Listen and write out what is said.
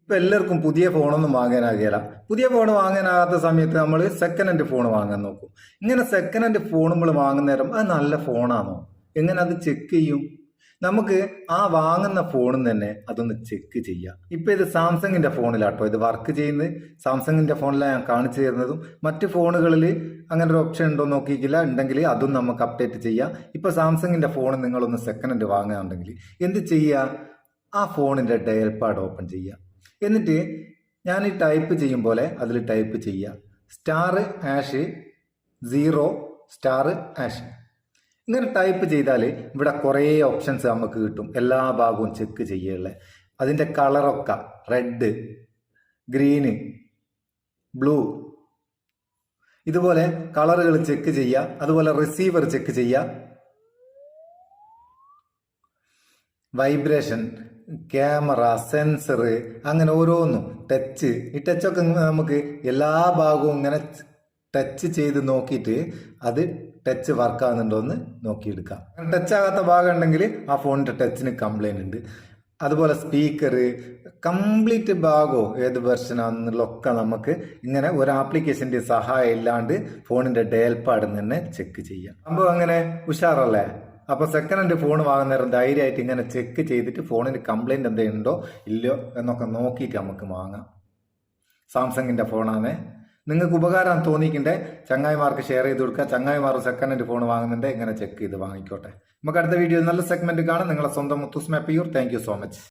ഇപ്പം എല്ലാവർക്കും പുതിയ ഫോണൊന്നും വാങ്ങാനാകില്ല. പുതിയ ഫോൺ വാങ്ങാനാകാത്ത സമയത്ത് നമ്മൾ സെക്കൻഡ് ഹാൻഡ് ഫോൺ വാങ്ങാൻ നോക്കും. ഇങ്ങനെ സെക്കൻഡ് ഹാൻഡ് ഫോൺ നമ്മൾ വാങ്ങുന്ന നേരം അത് നല്ല ഫോണാണോ, എങ്ങനെ അത് ചെക്ക് ചെയ്യും? നമുക്ക് ആ വാങ്ങുന്ന ഫോണിൽ തന്നെ അതൊന്ന് ചെക്ക് ചെയ്യാം. ഇപ്പൊ ഇത് സാംസങ്ങിന്റെ ഫോണിലാട്ടോ ഇത് വർക്ക് ചെയ്യുന്നത്. സാംസങ്ങിന്റെ ഫോണിലാണ് ഞാൻ കാണിച്ചു തരുന്നതും. മറ്റു ഫോണുകളിൽ അങ്ങനെ ഒരു ഓപ്ഷൻ ഉണ്ടോ നോക്കിയിട്ടില്ല, ഉണ്ടെങ്കിൽ അതും നമുക്ക് അപ്ഡേറ്റ് ചെയ്യാം. ഇപ്പൊ സാംസങ്ങിന്റെ ഫോൺ നിങ്ങളൊന്ന് സെക്കൻഡ് ഹാൻഡ് വാങ്ങുകയാണെങ്കിൽ എന്ത് ചെയ്യുക? ആ ഫോണിന്റെ ഡയൽ പാഡ് ഓപ്പൺ ചെയ്യുക. എന്നിട്ട് ഞാൻ ഈ ടൈപ്പ് ചെയ്യും പോലെ അതിൽ ടൈപ്പ് ചെയ്യുക *#0*#. ഇങ്ങനെ ടൈപ്പ് ചെയ്താൽ ഇവിടെ കുറേ ഓപ്ഷൻസ് നമുക്ക് കിട്ടും. എല്ലാ ഭാഗവും ചെക്ക് ചെയ്യുക. അതിൻ്റെ കളറൊക്കെ റെഡ്, ഗ്രീന്, ബ്ലൂ, ഇതുപോലെ കളറുകൾ ചെക്ക് ചെയ്യുക. അതുപോലെ റിസീവർ ചെക്ക് ചെയ്യുക, വൈബ്രേഷൻ, ക്യാമറ, സെൻസർ, അങ്ങനെ ഓരോന്നും, ടച്ച്. ഈ ടച്ചൊക്കെ നമുക്ക് എല്ലാ ഭാഗവും ഇങ്ങനെ ടച്ച് ചെയ്ത് നോക്കിയിട്ട് അത് ടച്ച് വർക്ക് ആകുന്നുണ്ടോ എന്ന് നോക്കിയെടുക്കാം. ടച്ച് ആകാത്ത ഭാഗം ഉണ്ടെങ്കിൽ ആ ഫോണിൻ്റെ ടച്ചിന് കംപ്ലൈൻറ്റ് ഉണ്ട്. അതുപോലെ സ്പീക്കർ, കംപ്ലീറ്റ് ഭാഗവും ഏത് വെർഷനാണെന്നുള്ളതൊക്കെ നമുക്ക് ഇങ്ങനെ ഒരു ആപ്ലിക്കേഷൻ്റെ സഹായം ഇല്ലാണ്ട് ഫോണിൻ്റെ ഡയൽ പാഡിൽ തന്നെ ചെക്ക് ചെയ്യാം. അപ്പോൾ അങ്ങനെ ഉഷാറല്ലേ? അപ്പോൾ സെക്കൻഡ് ഹാൻഡ് ഫോൺ വാങ്ങുന്ന നേരം ധൈര്യമായിട്ട് ഇങ്ങനെ ചെക്ക് ചെയ്തിട്ട് ഫോണിന് കംപ്ലൈൻറ്റ് എന്തെങ്കിലും ഉണ്ടോ ഇല്ലയോ എന്നൊക്കെ നോക്കിയിട്ട് നമുക്ക് വാങ്ങാം. സാംസങ്ങിൻ്റെ ഫോണാണ്. നിങ്ങൾക്ക് ഉപകാരം തോന്നിക്കണ്ടേ ചങ്ങായിമാർക്ക് ഷെയർ ചെയ്ത് കൊടുക്കുക. ചങ്ങായിമാർ സെക്കൻഡ് ഹാൻഡ് ഫോൺ വാങ്ങുന്നുണ്ട് ഇങ്ങനെ ചെക്ക് ചെയ്ത് വാങ്ങിക്കോട്ടെ. നമുക്ക് അടുത്ത വീഡിയോയിൽ നല്ല സെഗ്മെന്റ് കാണാം. നിങ്ങളെ സ്വന്തം Muthoos Meppayur. Thank you so much.